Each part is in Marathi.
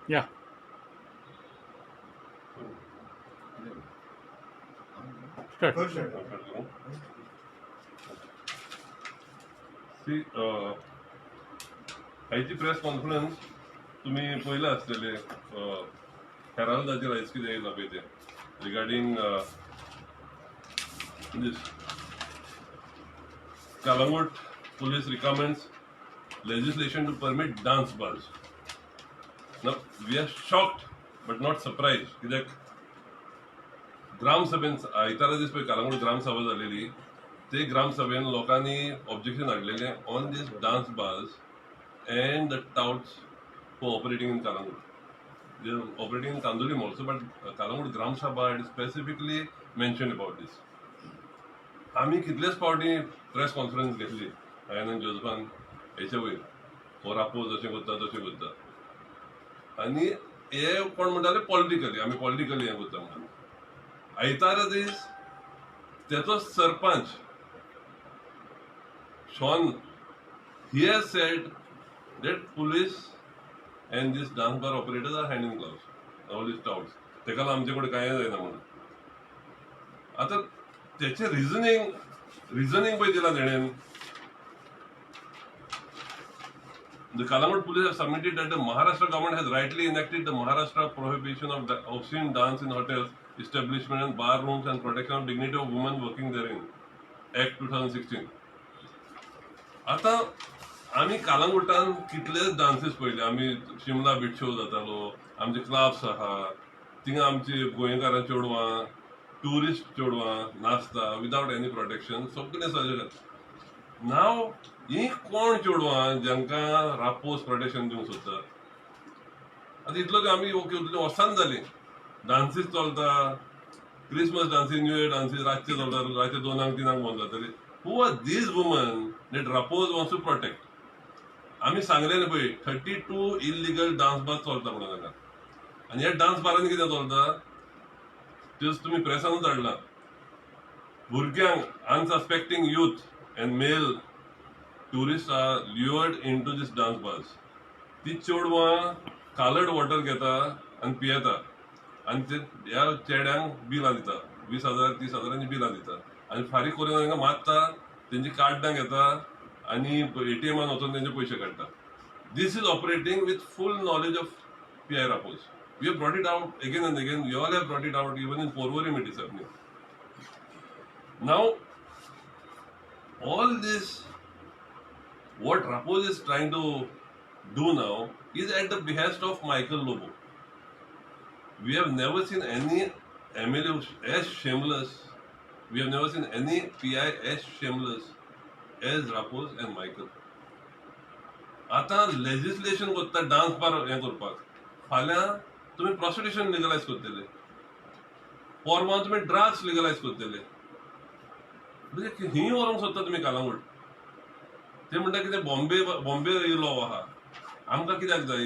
Yeah. Start. सी आयची प्रेस कॉन्फरन्स तुम्ही पळयला आसतले हेराल्डाचेर आयज कितें येयला पळय तें regarding this Calangute police recommends legislation to permit dance bars. Now we are shocked but not surprised कित्याक ग्रामसभेन आयतारा दीस पळय कालांगूट ग्रामसभा जालेली ते ग्रामसभेन लोकांनी ऑब्जेक्शन हाडलेलें on these dance bars and the touts for operating in Kalangut. They are operating in Kandulim also, but Kalangut Gram Sabha had specifically mentioned about this. आम्ही कितलेच फावटी प्रेस कॉन्फरन्स घेतली हांवें आनी जोझफान हेचे वयर हो रापोज अशें करता तशें करता आनी हे कोण म्हणटाले पॉलिटिकली आमी पॉलिटिकली हें करता म्हणून आयतारा दीस तेचो सरपंच शॉन he has said that police and these dance bar operators are hand in gloves. All these touts. तेका आमचे कडेन कांय जायना म्हणून आतां तेचे रिजनिंग पळय दिला तेणेन The Kalangut police have submitted that the Maharashtra government has rightly enacted the Maharashtra prohibition of obscene dance in hotels, establishments and bar rooms and protection of dignity of women working therein. Act 2016. आता आम्ही कालांगुटान कितलेच डान्सीस पळयले आमी शिमला बीट शो जातालो आमचे क्लब्स आहा थिंगा आमची गोंयकारां चेडवां टुरिस्ट चेडवां नाचता विदाउट एनी प्रोटेक्शन सगळे सजेशन नाव ही कोण चेडवां जांकां रापोस प्रोटेक्शन दिवंक सोदता आतां इतलो आमी ओके वसान जाली डान्सीस चलता Christmas dances new year dances रातचे चलता रातचे 2-3 बंद जातली who are these woman that Rapoz wants to protect आम्ही सांगलेले पळय 32 इलिगल डान्स बार चलता म्हणून हांगा आनी ह्या डान्स बारांनी कितें चलता तेच तुम्ही प्रेसानूच धाडला भुरग्यांक unsuspecting youth and male tourist are lured into these dance bars ती चेडवां कालड वॉटर घेता आनी पियेता आनी ते ह्या चेड्यांक बिलां दिता 20,000-30,000 बिलां दिता आनी फारीक करून तांकां मारता तेंची कार्डां घेता आणि एटीएमान वचून त्यांचे पैसे काढता this is operating with full knowledge of PI Rapoz we have brought it out again and again you all have brought it out even in Porvorim it is happening now all this what Rapoz is trying to do now is at the behest of Michael Lobo. We have never seen any MLA as shameless. We have never seen any PI as shameless as Rapoz and Michael. आता लेजिस्लेशन करता डान्स बार हें करपाक फाल्यां तुम्ही प्रॉस्टिट्यूशन लिगलायज करतले परवां तुम्ही ड्रग्स लिगलायज करतले म्हणजे ही व्हरोंक सोदता तुम्ही कालांगूट ते म्हणटा कितें बॉम्बे लॉ आहा आमकां कित्याक जाय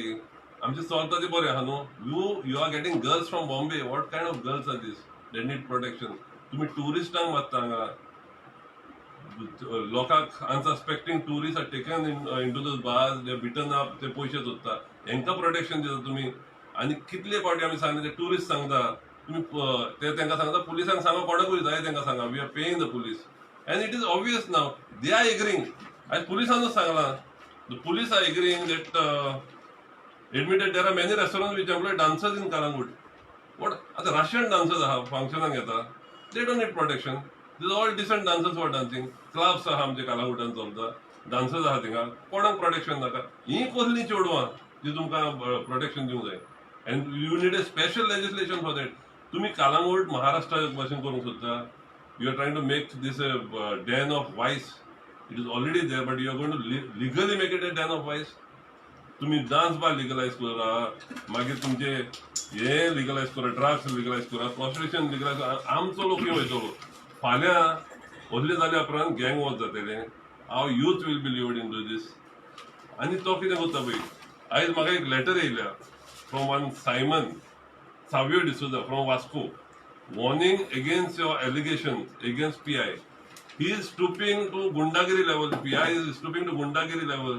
आमचे चलता ते बरें आहा न्हू you are getting girls from Bombay what kind of girls are these they need protection तुम्ही टुरिस्टांक मारता हांगा लोकांक unsuspecting tourist are taken into this bars they beaten up ते पयशे सोदता हेंकां प्रोटेक्शन दिता तुम्ही आनी कितले फावटी आमी सांगता ते टुरिस्ट सांगता तुम्ही ते तांकां सांगता पुलिसांक सांगा कोणाकूय जाय तांकां सांगा we are paying the police and it is obvious now they are agreeing आज पुलिसांनूच सांगला the police are agreeing that admitted there are many restaurants which employ dancers in Kalangut. What आता Russian dancers आहा फंक्शनाक येता they don't need protection. These are all decent dancers who are dancing. Clubs आहा आमचे कालांगुटान चलता डान्सर्स आहा थिंगा कोणाक प्रोटेक्शन नाका ही कसली चेडवां जी तुमकां प्रोटेक्शन दिवंक जाय and you need a special legislation for that तुम्ही कालांगूट महाराष्ट्रा भाशेन करूंक सोदता you are trying to make this a den of vice. It is already there, but you are going to legally make it a den of vice. तुम्ही डान्स बार लिगलायज करा मागीर तुमचे हे लिगलायज करा ड्रग्स लिगलायज करा प्रॉस्टिट्यूशन लिगलायज करा आमचो लोक वयतलो फाल्यां असले जाल्या उपरांत गँग वॉर जातले how youth will be lived into these आनी तो कितें करता पळय आयज म्हाका एक लेटर येयल्या from one Simon Savio D'Souza from Vasco warning against your allegation against PI. He is stooping to Gundagiri level. PI is stooping to Gundagiri level.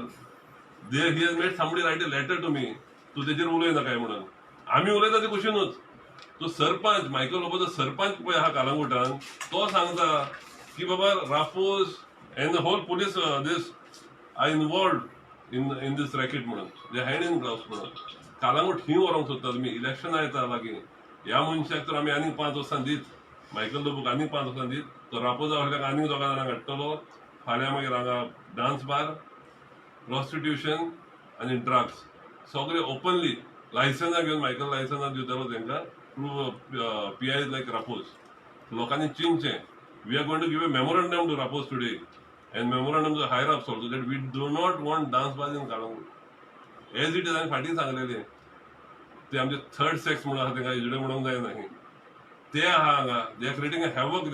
There he has made somebody write a letter to me तूं तेजेर उलयना काय म्हणून आमी उलयता ते कुशीनूच तो सरपंच मायकल लोबोचो सरपंच पळय आहा कालांगुटान तो सांगता की बाबा Rapoz and the whole police these are involved in these racket म्हणून जे हँड इन ग्लाव्स म्हणून कालांगूट ही व्हरोंक सोदता तुमी इलेक्शनां येता लागीं ह्या मनशाक तर आमी आनीक 5 वर्सां दीत मायकल लोबोक आनीक 5 वर्सां दीत तो रापोजा वयल्याक आनीक 2 जाणांक हाडटलो फाल्यां मागीर हांगा डान्स बार प्रॉस्टिट्यूशन आनी ड्रग्स सगळे ओपनली लायसन्सां घेवन मायकल लायसन्सां दिवतलो तांकां थ्रू PIs लायक रापोस लोकांनी चिंतचें we are going to give a memorandum to Rapoz today and memorandum to higher ups also that we do not want dance bar in Calangute as it is हांवें फाटीं सांगलेलें ते आमचे थर्ड सेक्स म्हणून आहा तांकां इजडे म्हणूंक जायना ते आहा हांगा दे आर क्रिएटिंग अ हॅवक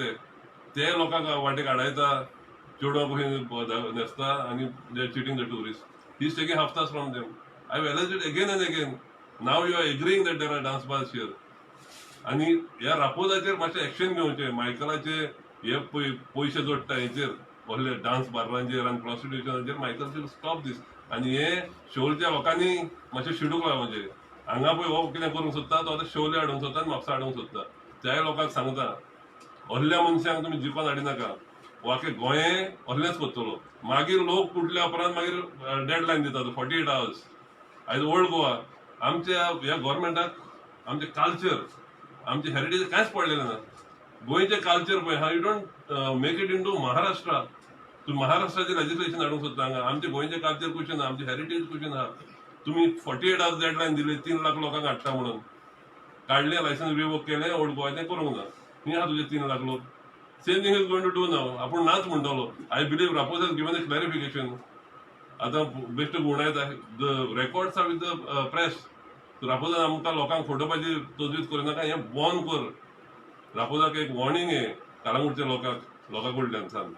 ते लोकांक वाटेक आडायता चेडवां कशी न्हेसता आनी they are cheating the tourist he is taking हफ्तास from them I allege it again and again now you are agreeing that there are dance bars here आनी ह्या रापोजाचेर मातशें एक्शन घेवचें मायकलाचे हे पयशे जोडटा हेचेर व्हडले डान्स बारांचेर आनी प्रॉस्टिट्यूशनाचेर मायकल शूड स्टॉप दीस आनी हे शोलच्या लोकांनी मातशें शिडूंक लावचें हांगा पळय हो कितें करूंक सोदता तो आतां शोले हाडूंक सोदता आनी म्हापसा हाडूंक सोदता त्या लोकांक सांगता व्हडल्या मनशांक तुमी जिपान हाडिनाका वाके गोंये व्हडलेंच करतलो मागीर लोक कुटल्या उपरांत मागीर डेडलायन दितात 48 hours आयज ओल्ड गोवा आमच्या ह्या गव्हर्मेंटाक आमचे कल्चर आमचे हेरिटेज कांयच पडलेलें ना गोंयचें कल्चर पळय हा you don't make it into Maharashtra तूं महाराष्ट्राचें लेजिस्लेशन हाडूंक सोदता हांगा आमचें गोंयचें कल्चर कुशीन आहा आमचें हेरिटेज कुशीन आहा तुम्ही 48 hours डेडलायन दिली 3 लाख लोकांक हाडटा म्हणून काढले लायसन्स रिवोक केलें ओल्ड गोवाचें करूंक ना खंय आहा तुजे 3 लाख लोक same thing is going to do now आपूण नाच म्हणटलो I believe Rapoz has given a clarification आतां बेश्ट गुण येता the records are with the press रापोजान आमकां लोकांक फोटोवपाची तजवीज करिनाका हें बंद कर रापोजाक एक वॉर्निंग हे कालांगूटच्या लोकां कडल्यान सांग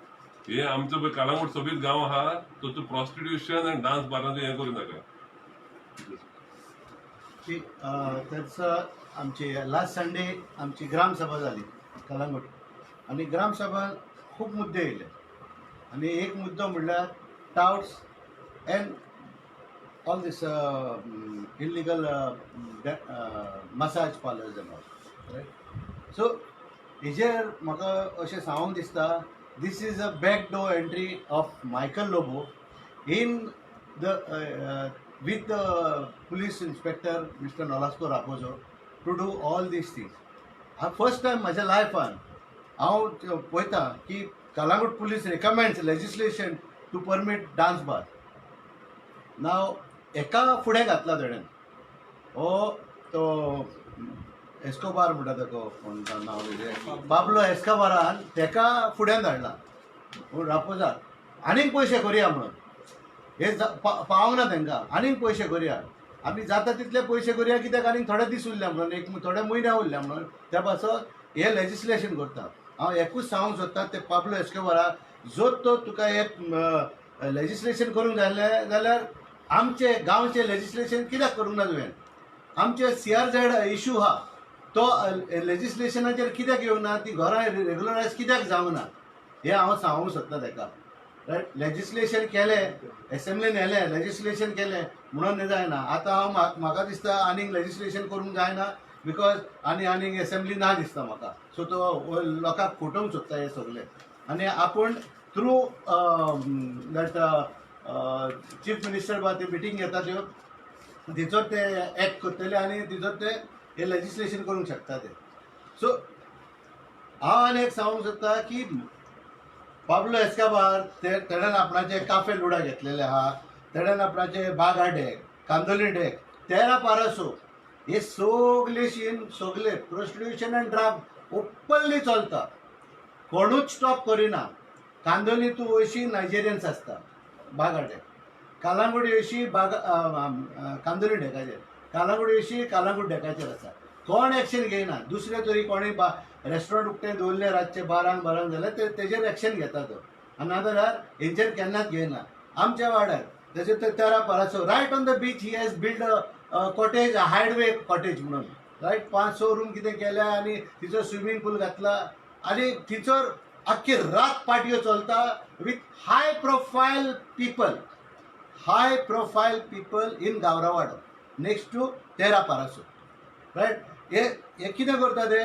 हे आमचो पळय कालांगूट सोबीत गांव आहा तो तूं प्रॉस्टिट्यूशन आनी डान्स बारांचें हें करिनाका त्याचं आमची लास्ट संडे आमची ग्रामसभा झाली कलांगूट आणि ग्रामसभान खूप मुद्दे येयले आणि एक मुद्दो म्हणल्यार touts and all this illegal massage parlours and all right so हेजेर म्हाका अशें सांगूंक दिसता this is a back door entry of Michael Lobo in the with the police inspector Mr. Nolasco Raposo to do all these things. First time माझ्या लायफान हांव पळयता की Calangute police recommends legislation to permit dance bar. Now एका फुडें घातला तेणेन हो तो एस्कोबार म्हणटा तो कोण नांव बाबलो एस्कोबारान तेका फुड्यान धाडला रापोजाक आनीक पयशे करुया म्हणून हे पावंक ना तांकां आनीक पयशे करुया आमी जाता तितले पयशे करुया कित्याक आनीक थोडे दीस उरल्या म्हणून एक थोडे म्हयने उरल्या म्हणून त्या पासो हे लेजिस्लेशन करता हांव एकूच सांगूंक सोदता ते पाब्लो एस्कोबाराक जर तो तुका एक लेजिस्लेशन करूंक जाय जाल्यार आमचे गांवचे लेजिस्लेशन कित्याक करूंक ना तुवें आमचे CRZ इशू आहा तो लेजिस्लेशनाचेर कित्याक येवंक ना ती घरां रेग्युलरायज कित्याक जावंक ना हें हांव सांगूंक सोदता ताका रायट लेजिस्लेशन केलें एसेंब्लीन येलें लेजिस्लेशन केलें म्हणून हें जायना आतां हांव म्हाका दिसता आनीक लेजिस्लेशन करूंक जायना बिकॉज आनीक एसेंब्ली ना दिसता म्हाका सो तो लोकांक फुटोवंक सोदता हें सगळें आनी आपूण थ्रू दॅट चीफ मिनिस्टर बा ती मिटींग घेता त्यो तिचो ते एक्ट करतले आनी तिचो ते हे लेजिस्लेशन करूंक शकता ते सो हांव आनी एक सांगूंक सोदता की पाब्लो एस्कोबार तेणेन आपणाचे काफे लुडा घेतलेले आहा तेणेन आपणाचे बागा डेक कांदोली डेक 13-12 हे सगळे शीन सगळे प्रोस्टिट्यूशन एंड ड्रग ओपनली चलता कोणूच स्टॉप करिना कांदोली तूं वयशी नायजेरियन्स आसता बागा डेक कालांगूट येवशी बागा कांदोली डेकाचेर कालांगूट येवशी कालांगूट डेकाचेर आसा कोण एक्शन घेयना दुसरे तरी कोणी रेस्टॉरंट उक्तें दवरले रातचे 12 जाल्यार तेजेर एक्शन घेता तो अनादर हेंचेर केन्नाच घेयना आमच्या वाड्यार जशें ते 13-12 right on the beach he has build cottage hideaway cottage म्हणून रायट 5-6 रूम कितें केल्या आनी तिचो स्विमींग पूल घातला आनी थिचोर आख्खी रात पार्ट्यो चलता with high profile people in Gaurawaddo next to तेरा पारासून, रायट. हे कितें करता ते,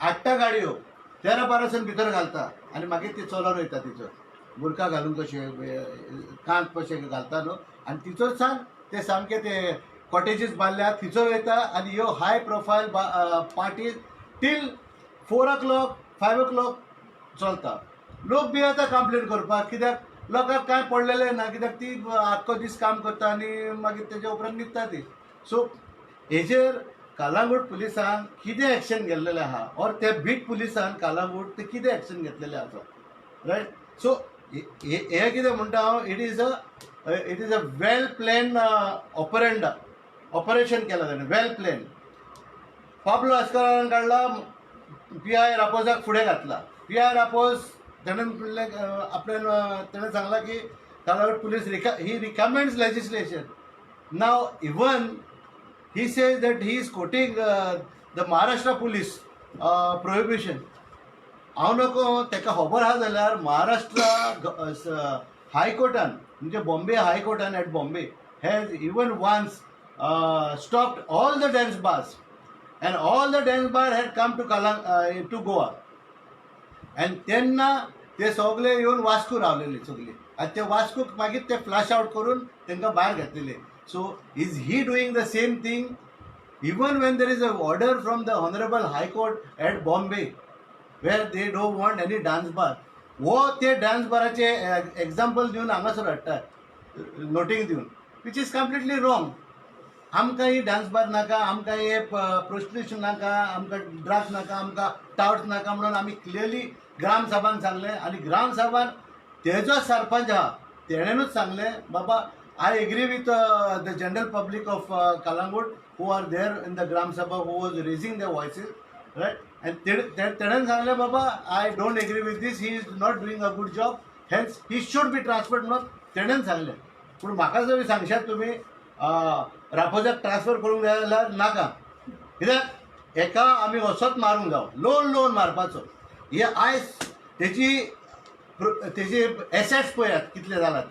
हाडटा गाडयो, तेरा पारासून भितर घालता आनी मागीर ती चलोन वयता तिचो बुरका घालून कशे कांत कशे घालता न्हू, आनी तिचो सांग ते सामके ते कॉटेजीस बांदल्या थिचो वयता आनी ह्यो हाय profile party till 4 o'clock 5 o'clock चलता. लोक बी येता कंप्लेन करपाक, कित्याक लोकांक कांय पडलेलें ना, कित्याक ती आख्खो दीस काम करता आनी मागीर तेजे उपरांत न्हिदता ती. सो हेजेर कालांगूट पुलिसान कितें एक्शन घेतलेलें आहा, और ते बीट पुलिसान कालांगूट ते कितें एक्शन घेतलेलें आसा, रायट. सो हे कितें म्हणटा हांव, it is a well plan operation केला ताणें, वेल प्लॅन. पाब्लो एस्कोबारान काडला, PI रापोजाक फुडें घातला. PI रापोज ताणें ताणें सांगला की Calangute police he recommends legislation. Now even he says that he is quoting the Maharashtra police prohibition. हांव नको, ताका खबर आहा जाल्यार महाराष्ट्रा हायकोर्टान म्हणजे बॉम्बे हायकोर्टान at Bombay has even once stopped all the dance bars, and all the dance bar had come to Goa, and तेन्ना ते सगळे येवन वास्को रावलेले सगळे, आनी ते वास्कोक मागीर ते फ्लॅश आउट करून तांकां भायर घातलेले. So is he doing the same thing even when there is an order from the Honorable High Court at Bombay where they don't want any dance bar? वो ते dance बाराचे example दिवन हांगासर हाडटा, नोटींग दिवन, which is completely wrong. आमकां ही डान्स बार नाका, आमकां हे प्रोस्टिट्यूशन नाका, आमकां ड्रग्स नाका, आमकां टाउट्स नाका म्हणून आमी क्लियरली ग्राम सभान सांगलें. आनी ग्राम सभान तेजो सरपंच आहा तेणेनूच सांगलें, बाबा I agree with the general public of Kalangut who are there in the Gram Sabha who was raising their voices, right? And तेणेन सांगलें, बाबा I don't agree with this, he is not doing a good job, hence he should be transferred म्हणून तेणेन सांगलें. पूण म्हाका जर सांगशात तुमी रापोजाक ट्रान्सफर करूंक जाय जाल्यार नाका, कित्याक एका आमी वसत मारूंक जावं, लोन मारपाचो. हे आयज तेजी एसेट्स पळयात कितले जाला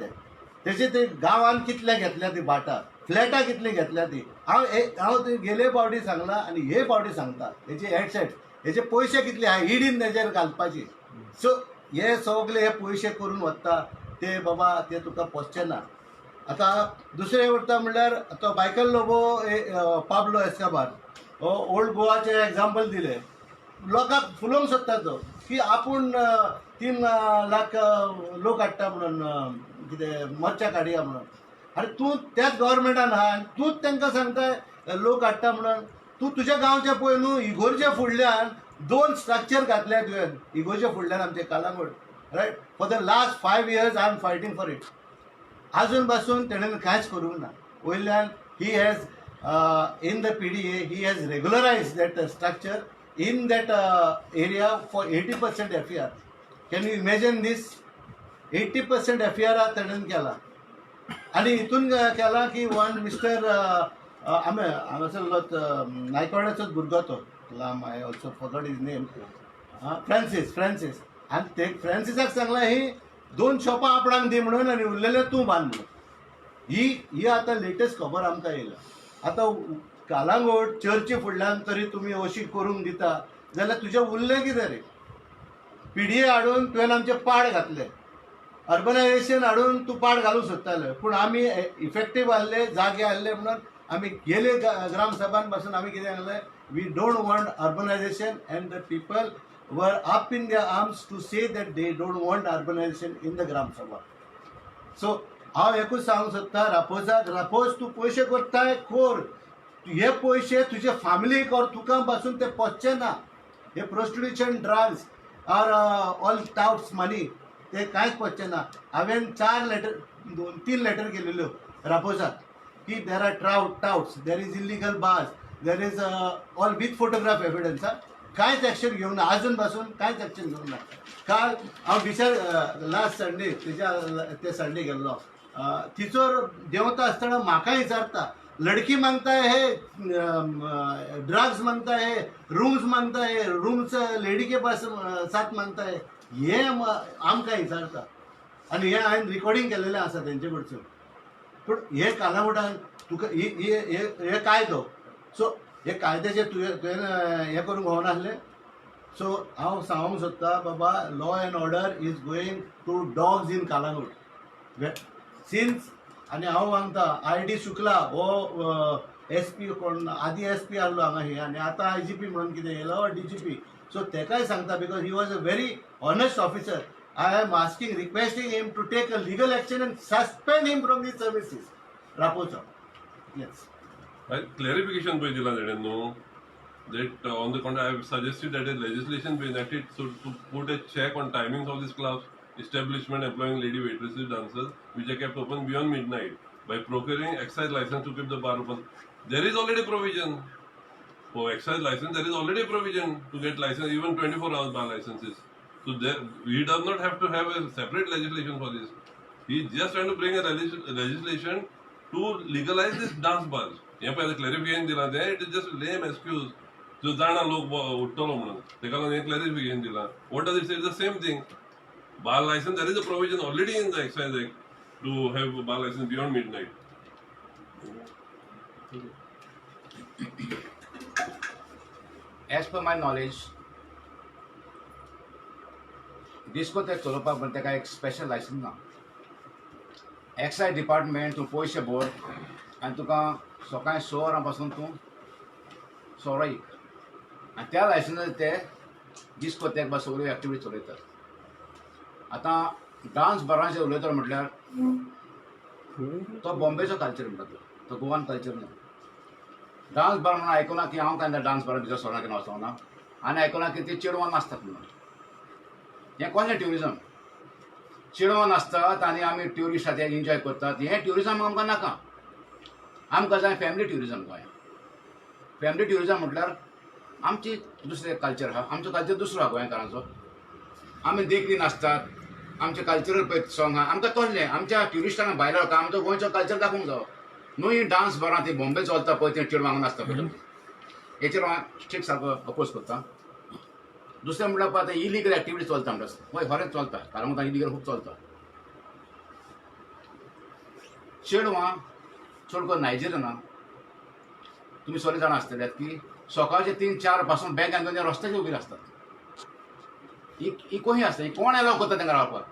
तेजे ते गांवान कितले घेतल्या ती भाटां, फ्लॅटां कितली घेतल्या ती. हांव ते गेले फावटी सांगला आनी हे फावटी सांगता, हेचे एसेट्स, हेचे पयशे कितले आहा इडीन तेजेर घालपाचे. सो हे सगळे हे पयशे करून वता ते बाबा ते तुका पोसचे ना. आतां दुसरें उरता म्हणल्यार तो मायकल लोबो पाब्लो एस्कोबार हो ओल्ड गोवाचे एग्जाम्पल दिले. लोकांक फुलोवंक सोदता तो की आपूण 3 लाख लोक हाडटा म्हणून, कितें मोर्चा काडया म्हणून. आनी तूं त्याच गव्हर्मेंटान आहा आनी तूंच तांकां सांगता लोक हाडटा म्हणून. तूं तुज्या गांवचे पळय न्हू, इगोर्जे फुडल्यान 2 स्ट्रक्चर घातल्या तुवें इगोर्जे फुडल्यान आमचे Calangute, right. For the last 5 years I am fighting for it. आजून पासून तेणेन कांयच करूंक ना. वयल्यान he has in the PDA he has regularise that structure in that area for 80% FER. Can you imagine this? 80% FER ताणेन केला. आनी हितून केला की वन मिस्टर हांगासरलो नायकवाड्याचोच भुरगो तो, I also forgot his name, Francis. आनी ते फ्रांसिसाक सांगला ही 2 शॉपां आपणाक दी म्हणून आनी उरलेले तूं बांद म्हणून. ही आतां लेटेस्ट खबर आमकां येयला. आतां कालांगूट चर्ची फुडल्यान तरी तुमी अशी करूंक दिता जाल्यार तुजें उरलें कितें रे. PDA हाडून तुवें आमचे पाड घातले, अर्बनायझेशन हाडून तूं पाड घालूंक सोदताले, पूण आमी इफेक्टीव आहले, जागे आहले म्हणून आमी गेले ग्राम सभान पासून आमी कितें सांगलें, we don't want urbanisation, and the people were up in their arms to say that they don't want urbanisation in the gram sabha. So हांव एकूच सांगूंक सोदता रापोज तूं पयशे करताय कोर, हे पयशे तुजे फॅमिलीक और तुका पासून ते पोचचे ना. हे प्रोस्टिट्यूशन, ड्रग्स और ऑल टाउट्स मनी ते कांयच पोचचे ना. हांवें 2-3 लेटर केलेल्यो रापोजाक की there are touts, there is illegal bars, there is all with photograph evidence. कांयच एक्शन घेवंक ना, आजून पासून कांयच एक्शन घेवंक ना. काल हांव बिचार लास्ट संडे ते संडे गेल्लो, थिचोर देंवता आसतना म्हाका विचारता, लड़की मांगता है, ड्रग्स मांगता है, रूम्स मांगता है, रूम्स लेडी के पास साथ मांगता है. हे आमकां विचारता आनी हे हांवें रिकॉर्डिंग केलेलें आसा तेंचे कडसून. पूण हे कालावडान तुका हे कायदो सो हे कायद्याचे तुवें हें करूंक होनासलें सो हांव सांगूंक सोदता बाबा law and order is going to dogs in Calangute since आनी हांव सांगता ID शुक्ला हो SP कोण आदी SP आहलो हांगा ही आनी आतां IGP म्हणून कितें येयलो DGP सो तेकाय सांगता because he was a very honest officer I am asking requesting him to take a legal action and suspend him from these services रापोचा येस Clarification पळय दिला तेणें न्हू that on the contrary, I have suggested that a legislation be enacted so to put a check on timings of this club's establishment employing lady waitresses, dancers, which are kept open beyond midnight by procuring excise license to keep the bar open. There is already provision for excise license. There is already provision to get license, even 24 hours bar licenses. So there, we does not have to have a separate legislation for this. He is just trying to bring a legislation to legalize this dance bars. हे पळय क्लॅरिफिकेशन दिला ते it is just lame excuse जो जाणा लोक उठतलो म्हणून तेका लागून हे क्लॅरिफिकेशन दिला what does it say the same thing bar licence there is a provision already in the excise act to have bar licence beyond midnight as per my knowledge discotheque चलोवपाक पण तेका एक स्पेशल लायसन्स ना एक्साइज डिपार्टमेंट तूं पयशे भर आनी तुका सकाळीं 6 वरां पासून तूं सोरो एक आनी त्या लायसन्साचेर ते डिस्कोथेक बा सगळ्यो एक्टिविटी चलयतात आतां डान्स बारांचेर उलयतलो म्हटल्यार तो बॉम्बेचो कल्चर म्हणटा तो गोवान कल्चर न्हू डान्स बार म्हणून आयकना की हांव केन्ना डान्स बारा भितर सोरना केन्ना वचोना आनी आयकना की ती चेडवां नाचतात म्हणून हें कसलें ट्युरिजम चेडवां नाचतात आनी आमी ट्युरिस्ट ते एन्जॉय करतात हें ट्युरिजम आमकां नाका आमकां जाय फॅमिली ट्युरिजम गोंयांत फॅमिली ट्युरिजम म्हटल्यार आमची दुसरें कल्चर आहा आमचो कल्चर दुसरो आहा गोंयकारांचो आमी देखणी नाचतात आमचे कल्चरल पळय सॉंग आहा आमकां कसलें आमच्या ट्युरिस्टांक भायल्या लोकांक आमचो गोंयचो कल्चर दाखोवंक जावो न्हू ही डान्स बारां ती बॉम्बे चलता पळय ते चेडवां नाचता पळय हेचेर हांव स्ट्रिक्ट सारको अपोज करता दुसरें म्हणल्यार पळय आतां इलिगल एक्टिविटी चलता म्हणटा हय खरेंच चलता कारण इलिगल खूब चलता चेडवां चड करून नायजेरियना तुमी सगळे जाणा आसतले की सकाळचे 3-4 पासून बॅगां घेवन रस्त्याचेर उबी आसतात ही कोही आसता ही कोण एलाव करता तांकां रावपाक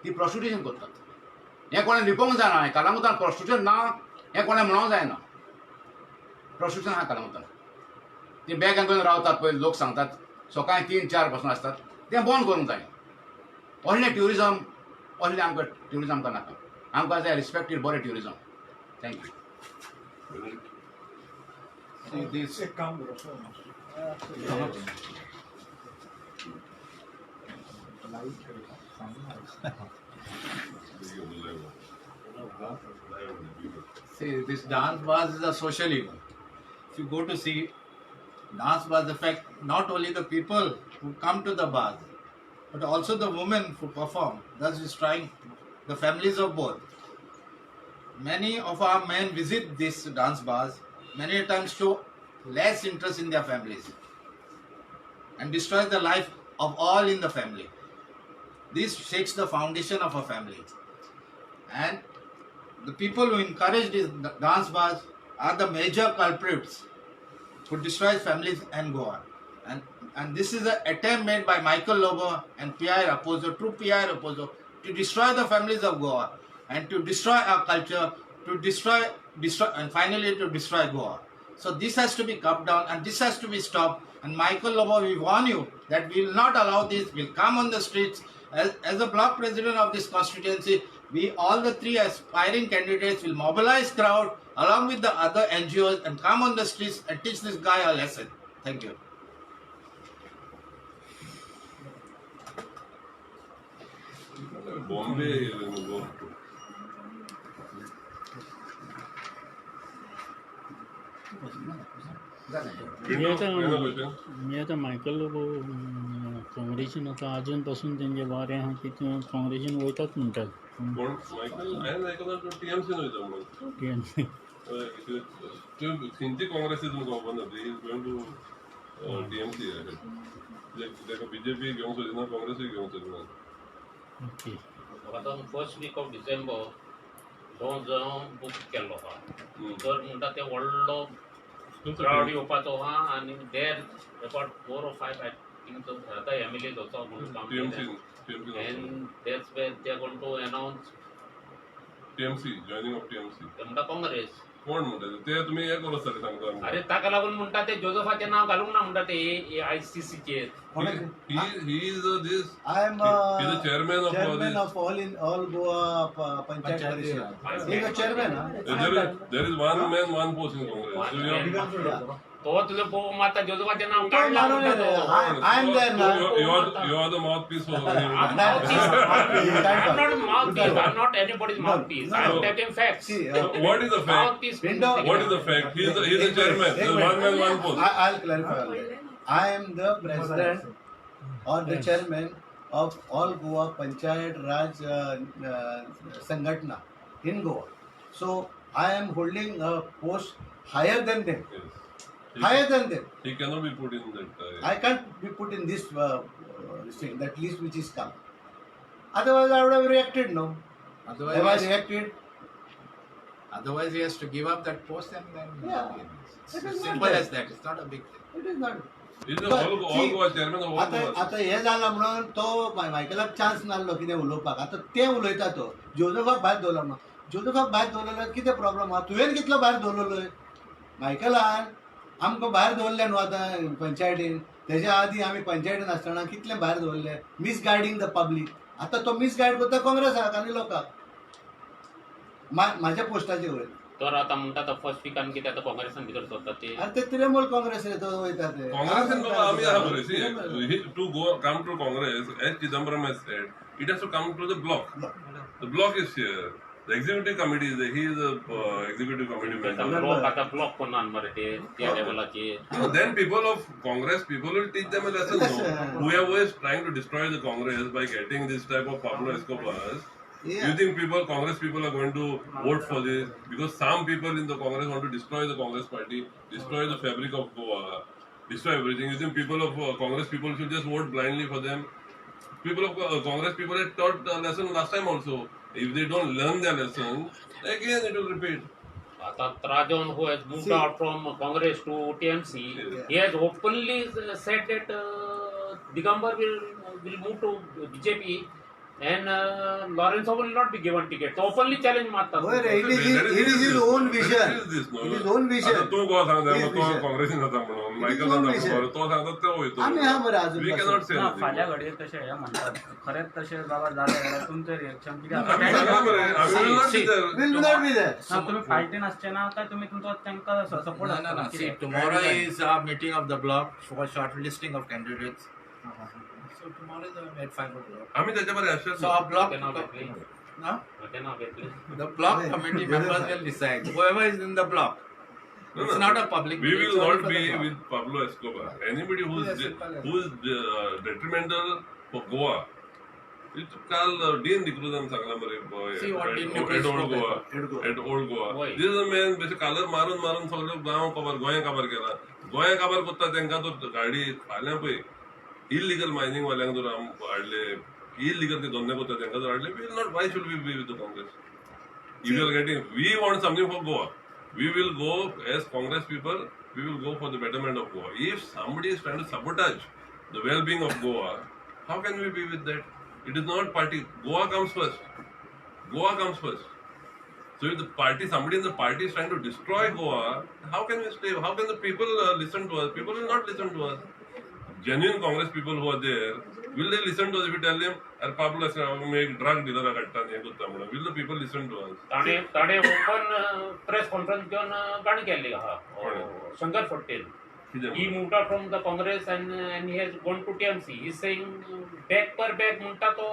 ती प्रॉस्टिट्यूशन करतात हें कोणें लिपोवंक जायना हें कालांगुटान प्रॉस्टिट्यूशन ना हें कोणें म्हणोंक जायना प्रॉस्टिट्यूशन आहा कालांगुटान ती बॅगां घेवन रावतात पळय लोक सांगतात सकाळीं 3-4 पासून आसतात तें बंद करूंक जाय असलें ट्युरिजम असलें आमकां ट्युरिजम आमकां नाका आमकां जाय रिस्पेक्टेड बरें ट्युरिजम थँक यू एक काम करो See, this dance bars is a social event. If you go to see, dance bars affect not only the people who come to the bars, but also the women who perform, thus destroying the families of both. Many of our men visit these dance bars, many times show less interest in their families and destroy the life of all in the family. This shakes the foundation of a family. And the people who encourage these dance bars are the major culprits who destroy families and go on. And this is an attempt made by Michael Lobo and P.I. Raposo, true P.I. Raposo, to destroy the families of Goa and to destroy our culture, to destroy and finally to destroy Goa. So this has to be cut down and this has to be stopped. And Michael Lobo, we warn you that we will not allow this. We'll come on the streets. As the block president of this constituency, we all the 3 aspiring candidates will mobilize crowd along with the other NGOs and come on the streets and teach this guy a lesson. Thank you. Bombay मी आता मायकल लोबो काँग्रेसीन आतां आजून पासून तेंचे वारें आहा की काँग्रेसीन वयतात म्हणटात कोण मायकल हांवें आयकलां तो टीएमसीन वयता म्हणून टीएमसी खंयची काँग्रेसी तुमकां खबर ना ती गोइंग टू टीएमसी तेका बीजेपी घेवंक सोदिना काँग्रेसूय घेवंक सोदिना okay On first week of December, जो बूक केल्लो आहा हम्म. तर म्हणटा ते व्हडलो क्रावड येवपाचो आहा आनी देर अबाउट 4 or 5 आय थिंक आतां MLAs also TMC and that's where they're going to announce joining of TMC. ते म्हणटा काँग्रेस कोण म्हणतात ते तुम्ही हे करू सर सांगता आमकां. अरे ताका लागून म्हणटा ते जोझफाचें नांव घालूंक ना म्हणटा ते AICCचेर He is this. I am He is the chairman of all chairman this. of all Goa Panchayat Parishad. He is the chairman. There is one man, one post in Congress. So you have, तो तुझं पोव माता जोझफाचें नांव तो काढला मानून म्हणटा येते. तो. I am there now. you are the mouthpiece for him. I'm not mouthpiece. I'm not anybody's mouthpiece. No. I'm telling facts. See, So what is the fact? Mouthpiece. Window- What is the fact? He is the chairman. There is one man, one post. I'll clarify all that. I am the president or the chairman of all Goa Panchayat Raj Sangatna in Goa. So I am holding a post higher than them. Yes. Higher than them. He cannot be put in that. I can't be put in this thing, that list which is come. Otherwise, I would have reacted. No. Have I Otherwise, reacted? otherwise he has to give up that post and then. Yeah. It's It is not simple that. as that. It's not a big thing. It is not. He is the But all see, Goa chairman of all आता Goa. आता हे जालां म्हणून तो मायकलाक चान्स नासलो कितें उलोवपाक. आतां ते उलयता तो जोझफाक भायर दवरलो म्हणून. जोझफाक भायर दवरलेलो कितें प्रॉब्लेम आहा? तुवें कितलो भायर दवरलेलो मायकलान आमकां भायर दवरले न्हू आतां पंचायतीन. तेज्या आदीं आमी पंचायतीन आसतना कितले भायर दवरले मिसगायडींग द पब्लीक. आतां तो मिसगायड करता काँग्रेसाक आनी लोकांक म्हाज्या पोस्टाचेर वयर. तर आता म्हणटा तो फर्स्ट विकान कितें आतां काँग्रेसान भितर सरता ते आनी ते तृणमूल काँग्रेस वयता ते. Congress and आम्ही आहा बरे. See, to come to Congress, as Chidambaram has said, it has to come to the block. The block is here. The executive committee is there. He is the executive committee member. Block आता ब्लॉक करना मरे ते त्या लेवलाचेर. No, then people of Congress, people will teach them a lesson. No? Whoever is trying to destroy the Congress by getting this type of Pablo Escobars, you think Congress people are going to vote for this? Because some people in the Congress want to destroy the Congress party, destroy the fabric of Goa, destroy everything. You think people of Congress people should just vote blindly for them? People of Congress people had taught the lesson last time also. If they don't learn their lesson, again it will repeat. आता Trajan, who has moved out from Congress to TMC, he has openly said that Digambar will move to BJP and Lawrence will not be given ticket. So openly challenge मारतात. होय रे, it is his own vision. What is this, no? It is his own vision. आता तू गोवा सांगता His मग तो vision. काँग्रेसीन जाता म्हणून मायकल own जाता vision. म्हणून तो सांगता तो वयतो. आम्ही हा बरं अजून We cannot say ना anything. फाल्यां घडये तशें हे म्हणटात खरेंच तशें बाबा जालें जाल्यार तुमचें रिएक्शन कितें आसा? आम्ही सांगला मरे, आम्ही will not be there. Will not be there. ना तुमी फायटीन आसचे ना काय तुमी तुमचो तांकां support No, no, no. See, आसता tomorrow is our meeting of the block for shortlisting of candidates. So tomorrow is at 5 o'clock. आम्ही त्याच्यावर आश्वासन So our block, Okay, now get no? Okay, now get please. The block committee members will decide. Whoever is in the block. No, It's no. not a public We meeting, will it's only not for the be block. with Pablo Escobar. Anybody who Yes, is detrimental for Goa. It's called Dean D'Cruzan सांगला मरे See what Dean D'Cruz at Old spoke Goa. about. At Old Goa. Why? This is a man बेसे कालर मारून मारून सगळं गांव कवर गोंया कवर केला. गोंया कवर करता त्यांका तो गाडी फाल्यां पळय इल्लीगल मायनिंग वाल्यांक जर आम हाडले इल्लीगल ते धंदे करता त्यांका जर हाडले we will not, why should we be with the Congress? If you are getting, we want something for Goa. We will go as Congress people. We will go for the betterment of Goa. If somebody is trying to sabotage the well-being of Goa, how can we be with that? It is not party. Goa comes first. Goa comes first. So if the party, somebody in the party is trying to destroy Goa, how can we stay? How can the people listen to us? People will not listen to us. Genuine Congress people who are there, will they listen to us if we tell them, "Ar Pablo me ek drug dealer katta nahi kutta muna." Will the people listen to us? ताणे ओपन प्रेस कॉन्फरन्स घेऊन गाणी केल्ली आहा Shankar फडटेल. He moved out from the Congress and he has gone to TMC. He is saying back per back म्हणटा तो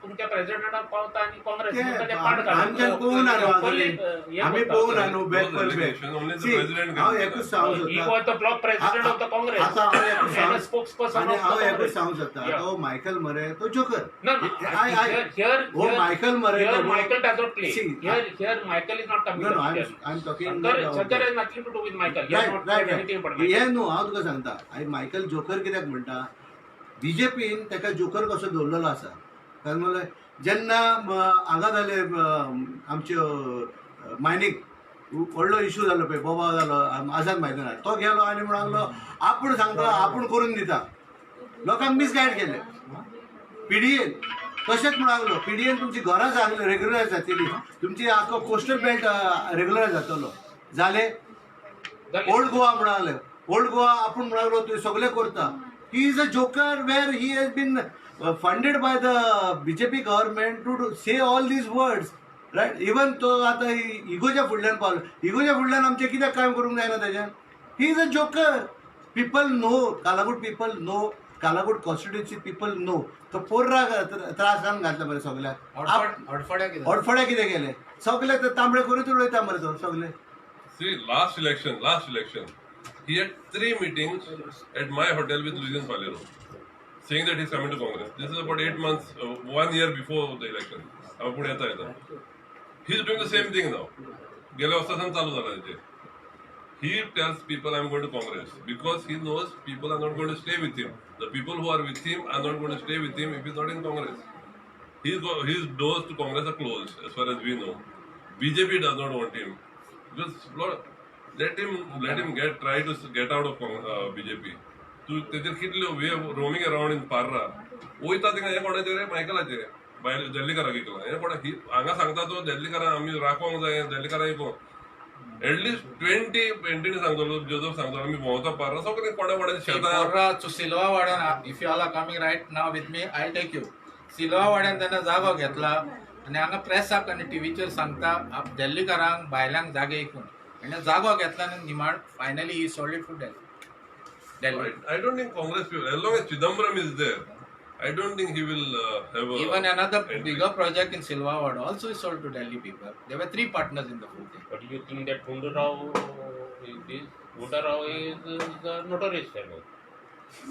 तुमच्या प्रेसिडेंटाक पावता आणि काँग्रेस म्हणटा ते पाड घालून आमच्यान पळोवन आलो openly, आमी हे आमी करता. पळोवन आलो back Those per back. election, only the See, president हांव can एकूच do सांगूं He सोदता. was the block president of the Congress आता हांव एकूच and a सांगूं spokesperson आनी of हांव the एकूच Congress. सांगूं सोदता. Yeah. तो मायकल मरे तो joker. No, no. Here, Michael Murray, Here, the- Michael does not play. See, here, Michael is not coming. No, no, to the I'm talking Shankar about has nothing to do with Michael. He has not right done anything but right Michael. हे न्हू हांव तुका सांगता आनी मायकल जोकर कित्याक म्हणटा बीजेपीन ताका जोकर कसो दवरलेलो आसा कारण म्हणल्यार जेन्ना हांगा जाले आमचे मायनीक व्हडलो इश्यू जालो पळय बोबा जालो आझाद मैदानार तो गेलो आनी म्हणून लागलो आपूण सांगता आपूण करून दिता लोकांक मिसगायड केले पीडीएन तशेंच म्हणून लागलो पीडीएन तुमची घरां सांगली रेग्युलरायज जातली तुमची आख्खो कोस्टल बेल्ट रेग्युलरायज जातलो जाले ओल्ड गोवा म्हणून लागले ओल्ड गोवा आपूण म्हणून लागलो तुवें सगळें करता he is a joker where he has been funded by the BJP government to say all these words, right? Even तो आता इगोच्या फुडल्यान पावलो इगोच्या फुडल्यान आमचे कित्याक काम करूंक जायना तेज्यान he is a joker people know Calangute people know Calangute constituency people know तो पोर्रा त्रास घातले मरे सगळ्याक अडफड्या कितें केले सगळे ते तांबडे करीत उडयता मरे तो सगळे See, last election, he had 3 meetings at my hotel with Lucian Falero, saying that he's coming to Congress. This is about 8 months, 1 year before the election. He's doing the same thing now. गेल्या वर्षासन चालू झाला त्याचे. He tells people I'm going to Congress because he knows people are not going to stay with him. The people who are with him are not going to stay with him if he's not in Congress. His doors to Congress are closed as far as we know. BJP does not want him. Just let him try to get out of BJP. तू तेजेर कितले वे रोमिंग अराउंड इन पार्रा वयता थिंगा हे कोणाचे रे मायकलाचे भायर दिल्लीकाराक इकला हे कोणा हांगा सांगता तो दिल्लीकारां आमी राखोंक जाय दिल्लीकारां इकोंक एटलीस्ट 20 पेंटीनी सांगतलो जोजफ सांगतलो आमी भोंवता पार्रा सगळे कोणा शेतां Porra to Silvawadan, if you all are coming right now with me, I'll take you. Silvawadan त्यांना जागो घेतला आणि हांगा प्रेसाक आणि टीव्हीचेर सांगता दिल्लीकारांक भायल्यांक जागे इकून आणि जागो घेतला आणि निमाण finally he sold it to Delhi. I don't think Congress people, as long as Chidambaram is there, I don't think he will have a... Even another bigger project in Silvawad also is sold to Delhi people. There were 3 partners in the whole thing. But you think that Gunda Rao is a notorious fellow?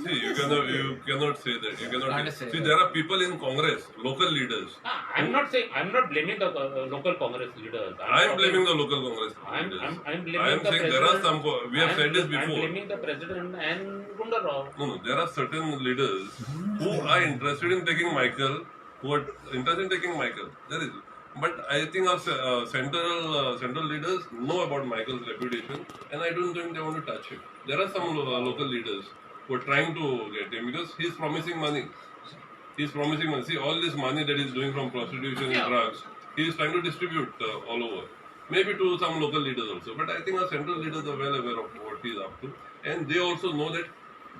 See, you cannot say that. You cannot say. See, there are people in Congress, local leaders. I'm not blaming the local Congress leaders. I'm blaming the local Congress leaders. I'm blaming I am the saying president. there are some. We have said this I'm before. blaming the president and Gunda Rao. No, there are certain leaders who are interested in taking Michael. There is. But I think our central leaders know about Michael's reputation, and I don't think they want to touch him. There are some local leaders who are trying to get him because he's promising money. See, all this money that he's doing from prostitution and drugs, he's trying to distribute all over. Maybe to some local leaders also. But I think our central leaders are well aware of what he's up to. And they also know that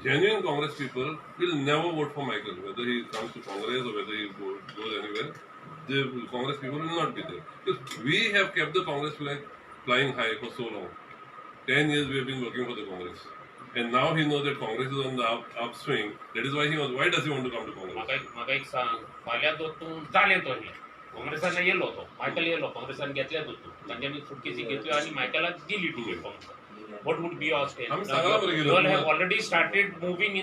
genuine Congress people will never vote for Michael. Whether he comes to Congress or whether he goes anywhere, the Congress people will not be there. Because we have kept the Congress flag flying high for so long. 10 years we have been working for the Congress. And now he knows that Congress is on the upswing. That is why why does he want to come to Congress? म्हाका एक सांग फाल्यां तो तूं जालें तो न्ही काँग्रेसान येयलो तो मायकल येयलो काँग्रेसान घेतल्या तो तूं तांच्यांनी सुटकेसी घेतल्यो आनी मायकलाक दिली ticket Congress what would be your state आमी सांगला मरे गेलो you have already started moving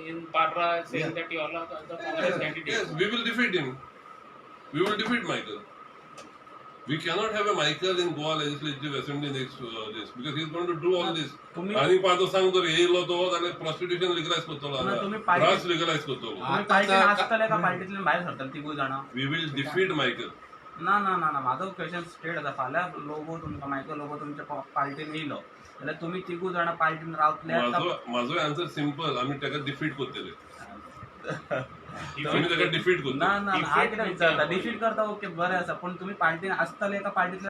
in Parra saying that you all are the Congress candidate Yes, we will defeat him. We will defeat Michael. We cannot have a Michael in Goa Legislative Assembly next this because he's going to do all this. आणि पाहतो सांग तर येयलो तो जाल्यार प्रॉस्टिट्यूशन लिगलाइज करतलो ड्रग्स लिगलाइज करतलो पार्टीन आसतले का पार्टींतल्यान भायर सरतले तिगूय जाणां वी विल डिफीट मायकल ना म्हाजो क्वेश्चन स्ट्रेट आसा फाल्यां लोगो तुमकां मायकल लोगो तुमच्या पार्टीन येयलो जाल्यार तुमी तिगूय जाणां पार्टीन रावतले माझो आन्सर सिंपल आमी ताका डिफीट करतले आमी ताका डिफीट करतले ना हांव कितें विचारता डिफीट करता ओके बरें आसा पूण तुमी पार्टीन आसतले का पार्टींतल्यान